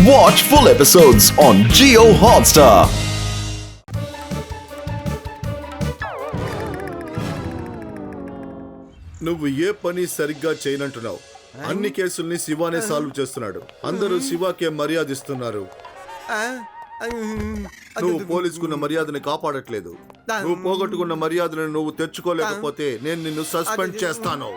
Watch full episodes on Jio Hotstar. నువ్వు ఏ పని సరిగ్గా చేయనంటున్నావు. అన్ని కేసుల్ని శివానే సాల్వ్ చేస్తున్నాడు. అందరూ శివాకే మర్యాద ఇస్తున్నారు. నువ్వు పోలీసుకున్న మర్యాదని కాపాడట్లేదు. నువ్వు పోగొట్టుకున్న మర్యాదను నువ్వు తెచ్చుకోలేకపోతే నేను నిన్ను సస్పెండ్ చేస్తాను.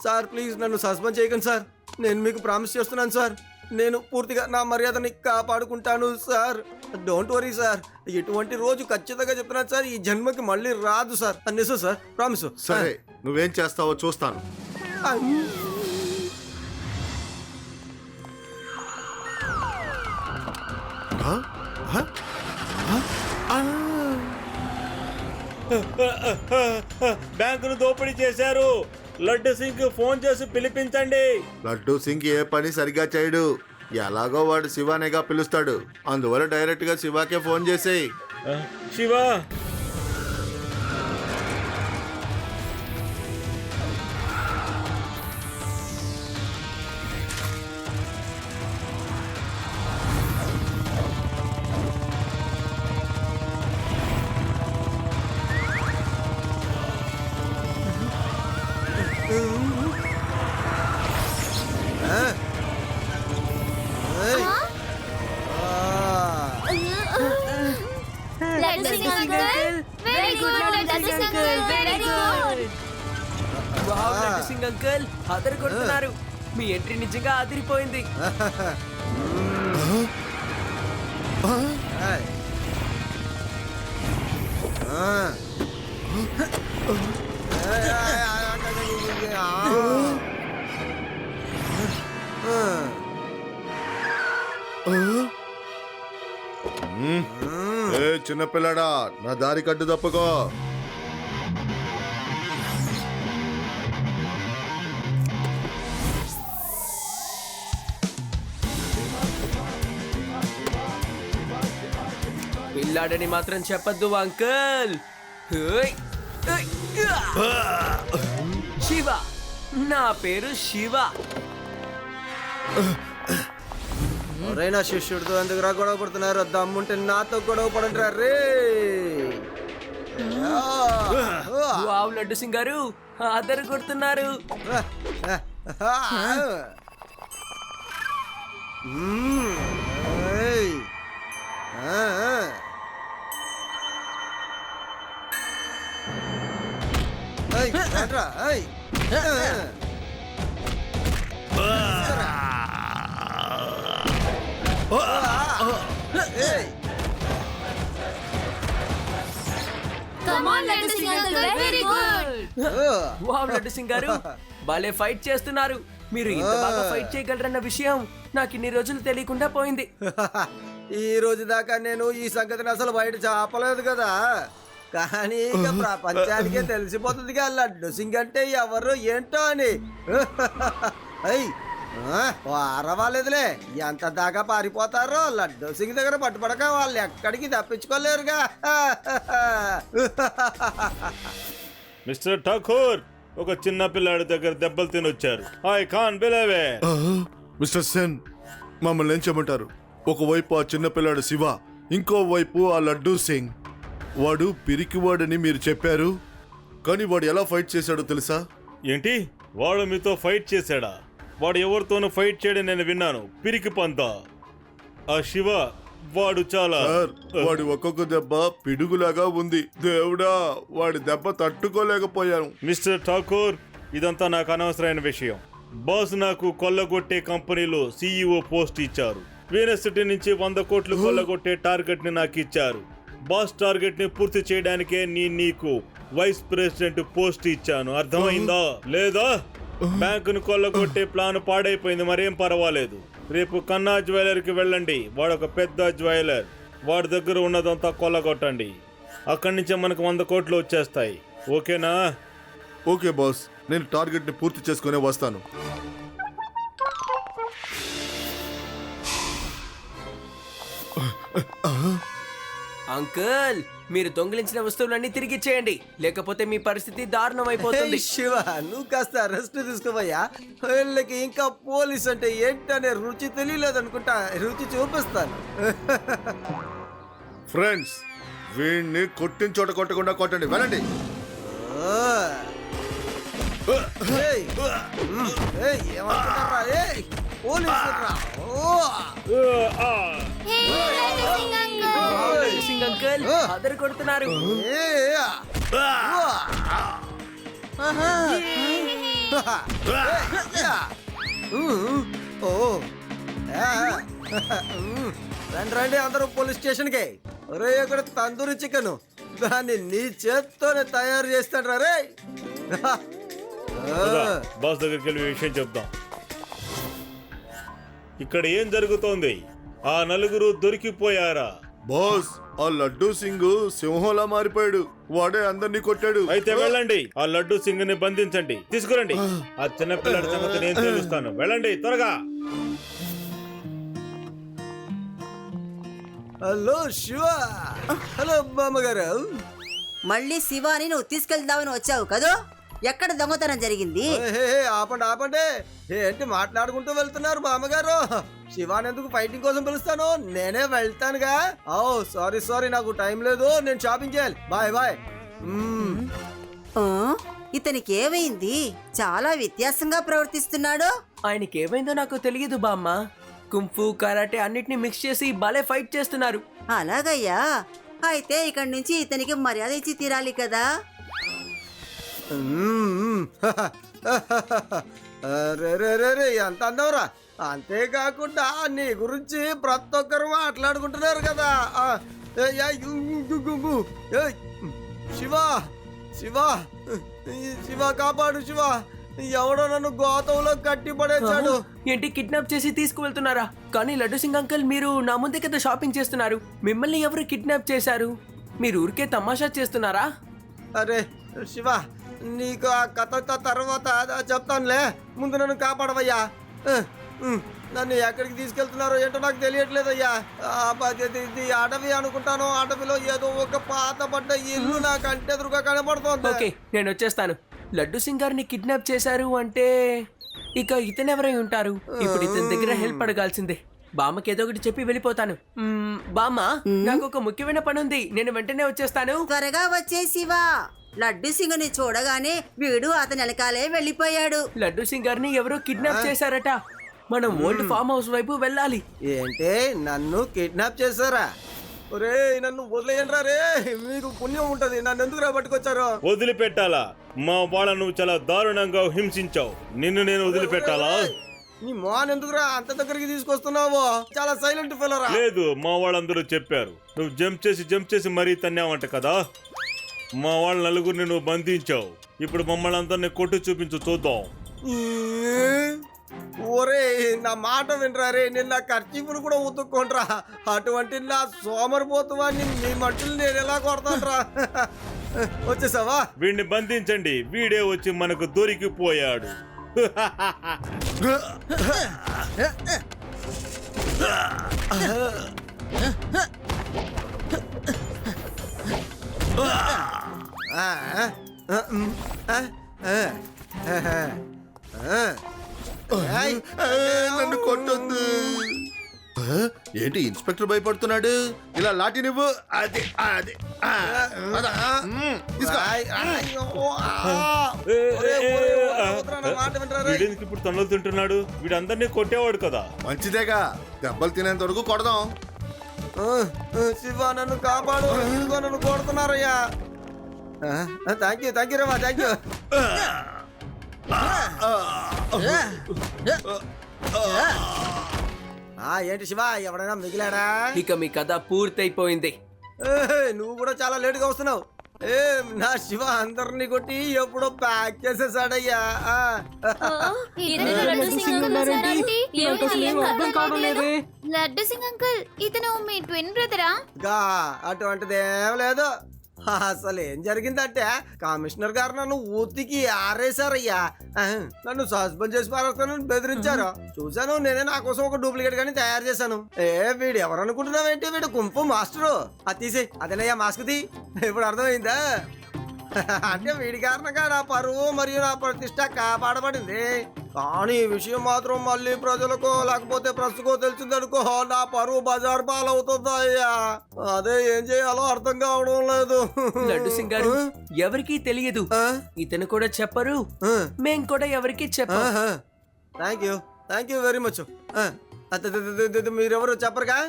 సార్ ప్లీజ్ నన్ను సస్పెండ్ చేయకండి సార్. నేను మీకు ప్రామిస్ చేస్తున్నాను సార్, నేను పూర్తిగా నా మర్యాదని కాపాడుకుంటాను సార్. డోంట్ వరీ సార్, ఎటువంటి రోజు ఖచ్చితంగా చెప్తున్నాను సార్, ఈ జన్మకి మళ్ళీ రాదు సార్. నిజం సార్, ప్రామిస్. సరే, నువ్వేం చేస్తావో చూస్తాను. బ్యాంకును దోపిడీ చేశారు. లడ్డు సింగ్ ఫోన్ చేసి పిలిపించండి. లడ్డు సింగ్ ఏ పని సరిగ్గా చేయడు. ఎలాగో వాడు శివానేగా పిలుస్తాడు. అందువల్ల డైరెక్ట్ గా శివాకే ఫోన్ చేసేయి. శివ, అంకుల్ అదరు కొడుతున్నారు. మీ ఎంట్రీ నిజంగా అదిరిపోయింది. చిన్నపిల్లడా, నా దారి కట్టు తప్పుకో. పిల్లాడని మాత్రం చెప్పద్దు అంకుల్. శివ, నా పేరు శివ. ఎవరైనా శిష్యుడితో ఎందుకు రా గొడవ పడుతున్నారు? దమ్ముంటే నాతో గొడవ పడండి రే. వావ్ లడ్డు సింగ్ గారు అదరు కొడుతున్నారు. వావ్ లడ్డు సింగ్ గారు భలే ఫైట్ చేస్తున్నారు. మీరు ఇంత బాగా ఫైట్ చేయగలరన్న విషయం నాకు ఇన్ని రోజులు తెలియకుండా పోయింది. ఈ రోజు దాకా నేను ఈ సంగతిని అసలు బయట చెప్పలేదు కదా, కానీ ఇక ప్రపంచానికే తెలిసిపోతుంది లడ్డు సింగ్ అంటే ఎవరు ఏంటో అని. అరవాలేదులే, ఎంత దాకా పారిపోతారో. లడ్డు సింగ్ దగ్గర పట్టుపడక వాళ్ళు ఎక్కడికి తప్పించుకోలేరుగా. మిస్టర్ ఠాకూర్ ఒక చిన్న పిల్లాడి దగ్గర దెబ్బలు తినొచ్చారు. I can believe it. Mister Sen, మమ్మల్ని ఏం చేయమంటారు? ఒకవైపు ఆ చిన్నపిల్లాడు శివ, ఇంకోవైపు ఆ లడ్డూ సింగ్. వాడు పిరికివాడని మీరు చెప్పారు, కానీ వాడు ఎలా ఫైట్ చేశాడో తెలుసా? ఏంటి, వాడు మీతో ఫైట్ చేశాడా? వాడు ఎవరితోనూ ఫైట్ చేయడం నేను విన్నాను. పిరికి పంత ఆ శివ, వాడు చాలా. వాడి ఒక్కొక్క దెబ్బ పిడుగులాగా ఉంది. దేవుడా, వాడి దెబ్బ తట్టుకోలేకపోయాను. మిస్టర్ ఠాకూర్, ఇదంతా నాకు అనవసరమైన విషయం. బాస్ నాకు కొల్లగొట్టే కంపెనీలో CEO పోస్ట్ ఇచ్చారు. వీనస్ సిటీ నుంచి 100 కోట్లు కొల్లగొట్టే టార్గెట్ ని నాకు ఇచ్చారు. బాస్ టార్గెట్ ని పూర్తి చేయడానికే నీకు వైస్ ప్రెసిడెంట్ పోస్ట్ ఇచ్చాను. అర్థమైందా లేదా? బ్యాంకును కొల్లగొట్టే ప్లాన్ పాడైపోయింది, మరేం పర్వాలేదు. రేపు కన్నా జ్యువెలర్ కి వెళ్ళండి. వాడొక పెద్ద జ్యువెలర్. వాడి దగ్గర ఉన్నదంతా కొల్లగొట్టండి. అక్కడి నుంచే మనకు 100 కోట్లు వచ్చేస్తాయి. ఓకేనా? ఓకే బాస్, నేను టార్గెట్ ని పూర్తి చేసుకునే వస్తాను. అంకుల్ మీరు దొంగిలించిన వస్తువులన్నీ తిరిగి ఇచ్చేయండి, లేకపోతే మీ పరిస్థితి దారుణం అయిపోతుంది. శివ నువ్వు కాస్త రెస్ట్ తీసుకోవయ్యా. వీళ్ళకి ఇంకా పోలీస్ అంటే ఏంటనే రుచి తెలియలేదనుకుంటా, రుచి చూపిస్తాను. ఫ్రెండ్స్, వీడిని కొట్టిన చోట కొట్టకుండా కొట్టండి, వెళ్ళండి. ఏయ్, ఏయ్, ఏమనుకుంటారా? ఏయ్, పోలీసులురా. సింగ్ అంకుల్ అదరు కొడుతున్నారు. రండి రండి అందరూ పోలీస్ స్టేషన్కి. ఒరే ఇక్కడ తందూరి చికెన్, దాన్ని నీ చేత్తోనే తయారు చేస్తాడు రే. బాస్ దగ్గరికి వెళ్ళి విషయం చెప్దాం. ఇక్కడ ఏం జరుగుతోంది? ఆ నలుగురు దొరికిపోయారా? బాస్, ఆ లడ్డూ సింగ్ సింహంలా మారిపోయాడు. వాడే అందరినీ కొట్టాడు. అయితే వెళ్ళండి, ఆ లడ్డు సింగ్ ని బంధించండి, తీసుకురండి. ఆ చిన్న పిల్లడి సంగతి నేను తెలుస్తాను. వెళ్ళండి త్వరగా. హలో శివ. హలో బామ్మగారు. మళ్ళీ శివాని నువ్వు తీసుకెళ్దామని వచ్చావు కదూ? ఎక్కడ దొంగతనం జరిగింది? ఆపండి ఆపండి, ఏంటి మాట్లాడుకుంటూ వెళ్తున్నారు బామ్మగారు? శివాని ఎందుకు ఫైటింగ్ కోసం పిలుస్తాను, నేనే వెళ్తానుగా. ఓ సారీ సారీ, నాకు టైం లేదు, నేను షాపింగ్ చేయాలి. Bye bye. ఆ, ఇతనికి ఏమైంది? చాలా వ్యత్యాసంగా ప్రవర్తిస్తున్నాడు. ఆయనకి ఏమైందో నాకు తెలియదు బామ్మ. కుంఫు కరాటే అన్నిటిని మిక్స్ చేసి భలే ఫైట్ చేస్తున్నారు. అలాగయ్యా, అయితే ఇక్కడి నుంచి ఇతనికి మర్యాద ఇచ్చి తీరాలి కదా. రే ఎంత అందవరా. అంతేకాకుండా నీ గురించి ప్రతి ఒక్కరు మాట్లాడుకుంటున్నారు కదా. శివ శివ శివ కాపాడు శివ, ఎవడో నన్ను గోతంలో కట్టి పడేశాడు. ఏంటి కిడ్నాప్ చేసి తీసుకువెళ్తున్నారా? కానీ లడ్డు సింగ్ అంకుల్ మీరు నా ముందే కదా షాపింగ్ చేస్తున్నారు, మిమ్మల్ని ఎవరు కిడ్నాప్ చేశారు? మీరు ఊరికే తమాషా చేస్తున్నారా? అరే శివ, నీకు ఆ కథ తర్వాత చెప్తానులే, ముందు నన్ను కాపాడవయ్యా. నన్ను ఎక్కడికి తీసుకెళ్తున్నారో ఏంటో నాకు తెలియట్లేదయ్యా. ఇది అడవి అనుకుంటాను. అడవిలో ఏదో ఒక పాత పడ్డ ఇల్లు నాకు కంటెదురుగా కనబడుతోంది. ఓకే నేను వచ్చేస్తాను. లడ్డు సింగ్ గారిని కిడ్నాప్ చేశారు అంటే ఇక ఇతను ఎవరై ఉంటారు? ఇప్పుడు ఇతని దగ్గర హెల్ప్ అడగాల్సిందే. బామ్మకి ఏదో ఒకటి చెప్పి వెళ్ళిపోతాను. బామ్మ, నాకు ఒక ముఖ్యమైన పని ఉంది, నేను వెంటనే వచ్చేస్తాను. త్వరగా వచ్చే శివా. లడ్డు సింగుని చూడగానే వీడు అతని వెనకాలే వెళ్ళిపోయాడు. లడ్డు సింగ్ గారిని ఎవరో కిడ్నాప్ చేశారట. మనం ఓల్డ్ ఫామ్ హౌస్ వైపు వెళ్ళాలి. ఏంటే నన్ను కిడ్నాప్ చేశారా? ఒరే నన్ను వదిలేయండిరా రే, మీకు పుణ్యం ఉంటది. నన్ను ఎందుకు పట్టుకొచ్చారు? వదిలిపెట్టాలా? మా వాళ్ళను చాలా దారుణంగా హింసించావు, నిన్ను నేను వదిలిపెట్టాలా? నీ మోహన్ ఎందుకురా అంత దగ్గరికి తీసుకొస్తున్నావు? చాలా సైలెంట్ ఫెలోరా. లేదు, మా వాళ్ళందరూ చెప్పారు నువ్వు జంప్ చేసి మరీ తన్నావంట కదా. మా వాళ్ళ నలుగురిని నువ్వు బంధించావు. ఇప్పుడు మమ్మల్ని అందరినీ కొట్టు చూపించు చూద్దాం. ఒరే నా మాట వినరా రే, నేను నా ఖర్చీపులు కూడా ఉతుక్కోండ్రా. అటువంటి నా సోమరిపోతువాన్ని మీ మట్టులు నేను ఎలా కొడతానురా? వచ్చేసావా? వీడిని బంధించండి, వీడే వచ్చి మనకు దొరికిపోయాడు. నన్ను కొట్టొద్దు. ఏంటి ఇన్స్పెక్టర్ భయపడుతున్నాడు? ఇలా లాఠీ నువ్వు. అది అది వీడికి ఇప్పుడు తన్నులు తింటున్నాడు. వీడందరినీ కొట్టేవాడు కదా. మంచిదేగా, దెబ్బలు తినేంత వరకు కొడదాం. శివ నన్ను కాపాడు, ఇదిగో నన్ను కొడుతున్నారయ్యా. Thank you Rama, thank you. ఏంటి శివ, ఎవడైనా మిగిలాడా? ఇక మీ కథ పూర్తయిపోయింది. నువ్వు కూడా చాలా లేటుగా వస్తున్నావు. నా శివ అందరినీ కొట్టి ఎప్పుడో ప్యాక్ చేసేసాడయ్యా. లడ్డు సింగ్ అంకుల్, ఇతను మీ ట్విన్ బ్రదరా? అటువంటిది ఏం లేదు. అసలు ఏం జరిగిందంటే కమిషనర్ గారు నన్ను ఊతికి ఆరేశారయ్యా. నన్ను సస్పెండ్ చేసి పారేస్తానని బెదిరించారు. చూశాను, నేనే నా కోసం ఒక డూప్లికేట్ గాని తయారు చేశాను. వీడు ఎవరు అనుకుంటున్నావేంటి? వీడు కుంఫు మాస్టరు. అది తీసే, అదేనయ్యా మాస్క్ తీ. ఇప్పుడు అర్థమైందా? అంటే వీడి కారణంగా నా పరువు మరియు నా ప్రతిష్ట కాపాడబడింది. కానీ ఈ విషయం మాత్రం మళ్ళీ ప్రజలకో లేకపోతే ప్రెస్కో తెలిసిందనుకో నా పరువు బజార్ పాలవుతుంది అయ్యా. అదే ఏం చేయాలో అర్థం కావడం లేదు. లడ్డు సింగ్ గారు, ఎవరికీ తెలియదు. ఇతను కూడా చెప్పరు, మేం కూడా ఎవరికి చెప్పం. Thank you very much. మీరెవరు చెప్పరుగా?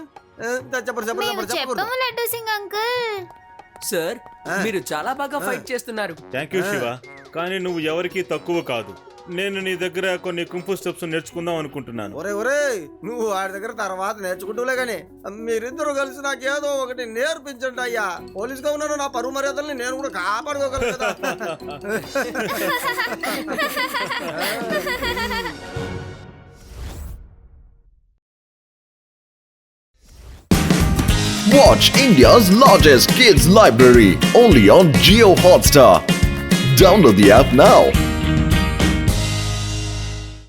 చెప్పము లడ్డు సింగ్ అంకుల్. సార్, మీరు చాలా బాగా ఫైట్ చేస్తున్నారు. థ్యాంక్ యూ శివ, కానీ నువ్వు ఎవరికి తక్కువ కాదు. నేను నీ దగ్గర కొన్ని కుంఫు స్టెప్స్ నేర్చుకుందాం అనుకుంటున్నాను. ఒరే నువ్వు వాడి దగ్గర తర్వాత నేర్చుకుంటూలే గానీ మీరిద్దరు కలిసి నాకేదో ఒకటి నేర్పించండి అయ్యా. పోలీస్ గా ఉన్నాను, నా పరువు మర్యాదల్ని నేను కూడా కాపాడుకోగలను కదా. Watch India's largest kids library only on Jio Hotstar. Download the app now.